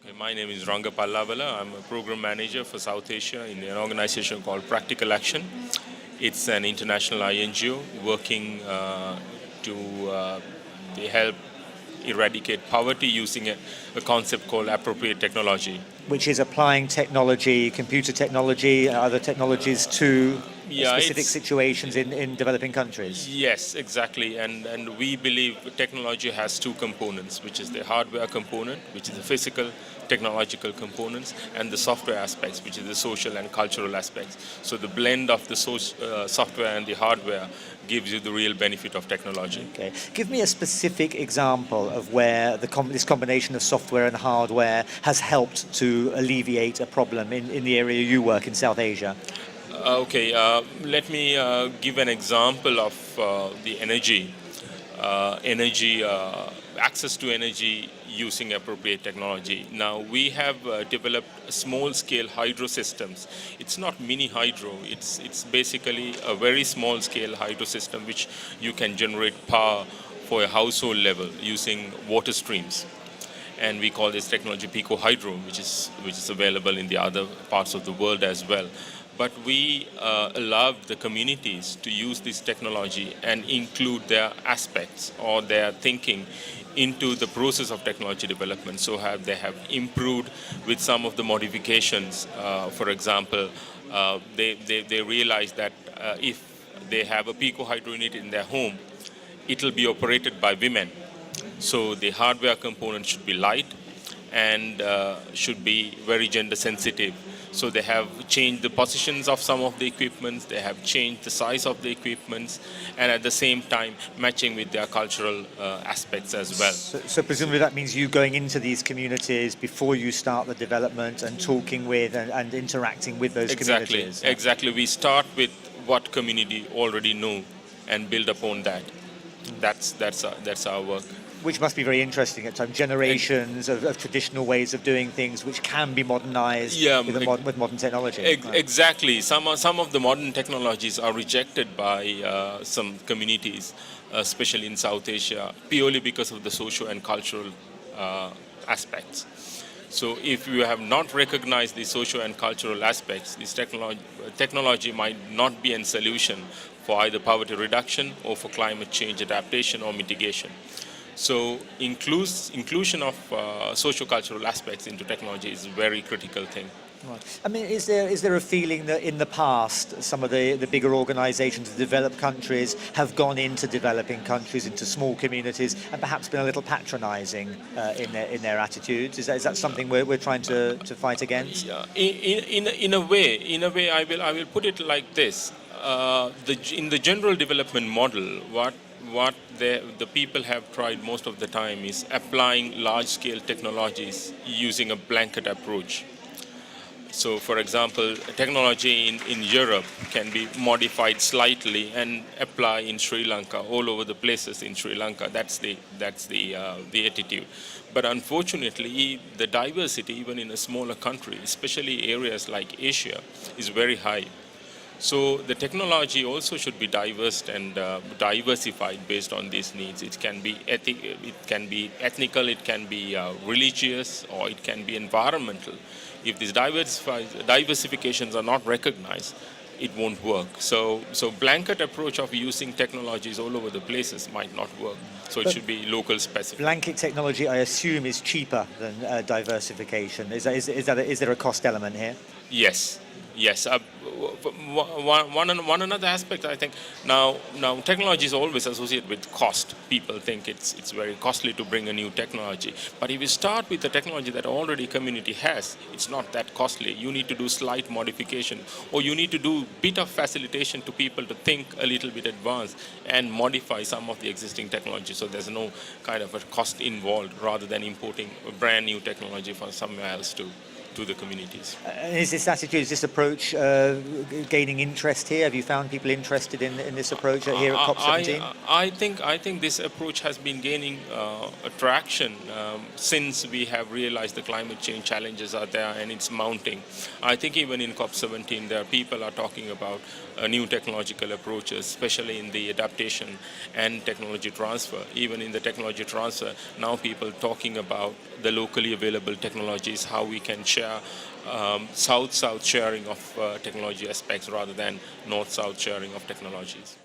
Okay, my name is Ranga Pallawala. I'm a program manager for South Asia in an organization called Practical Action. It's an international INGO working to help eradicate poverty using a concept called appropriate technology. Which is applying technology, computer technology, other technologies to Yeah, specific it's situations in developing countries. Yes, exactly. And we believe technology has two components, which is the hardware component, which is the physical, technological components, and the software aspects, which is the social and cultural aspects. So the blend of the software and the hardware gives you the real benefit of technology. Okay. Give me a specific example of where this combination of software and hardware has helped to alleviate a problem in the area you work in South Asia. Okay, let me give an example of the energy, access to energy using appropriate technology. Now, we have developed small-scale hydro systems. It's not mini hydro, it's basically a very small-scale hydro system which you can generate power for a household level using water streams. And we call this technology pico hydro, which is available in the other parts of the world as well. But we allowed the communities to use this technology and include their aspects or their thinking into the process of technology development. So they have improved with some of the modifications. For example, they realize that if they have a pico hydro unit in their home, it will be operated by women. So the hardware component should be light and should be very gender sensitive. So they have changed the positions of some of the equipments, they have changed the size of the equipments, and at the same time matching with their cultural aspects as well. So presumably that means you going into these communities before you start the development and talking with and interacting with those communities. Exactly. We start with what community already know and build upon that. That's our work. Which must be very interesting at times. Generations of traditional ways of doing things, which can be modernized with modern technology. Exactly. Some of the modern technologies are rejected by some communities, especially in South Asia, purely because of the social and cultural aspects. So if you have not recognized the social and cultural aspects, this technology might not be a solution for either poverty reduction or for climate change adaptation or mitigation. So inclusion of socio-cultural aspects into technology is a very critical thing. Right. I mean, is there a feeling that in the past some of the bigger organisations, the developed countries, have gone into developing countries, into small communities, and perhaps been a little patronising in their attitudes? Is that something we're trying to fight against? Yeah. In a way, I will put it like this: in the general development model, what the people have tried most of the time is applying large-scale technologies using a blanket approach. So, for example, technology in Europe can be modified slightly and apply in Sri Lanka, all over the places in Sri Lanka. That's the attitude. But unfortunately, the diversity, even in a smaller country, especially areas like Asia, is very high. So the technology also should be diverse and diversified based on these needs. It can be ethnical, it can be religious, or it can be environmental. If these diversifications are not recognized, it won't work. So blanket approach of using technologies all over the places might not work. So it should be local specific. Blanket technology, I assume, is cheaper than diversification. Is there a cost element here? Yes. One another aspect, I think, now technology is always associated with cost. People think it's very costly to bring a new technology. But if you start with the technology that already community has, it's not that costly. You need to do slight modification, or you need to do bit of facilitation to people to think a little bit advanced and modify some of the existing technology. So there's no kind of a cost involved, rather than importing a brand new technology from somewhere else too. to the communities. And is this attitude, is this approach gaining interest here? Have you found people interested in this approach here at COP17? I think this approach has been gaining attraction since we have realized the climate change challenges are there and it's mounting. I think even in COP17 there are people are talking about new technological approaches, especially in the adaptation and technology transfer. Even in the technology transfer, now people talking about the locally available technologies, how we can share south-south sharing of technology aspects rather than north-south sharing of technologies.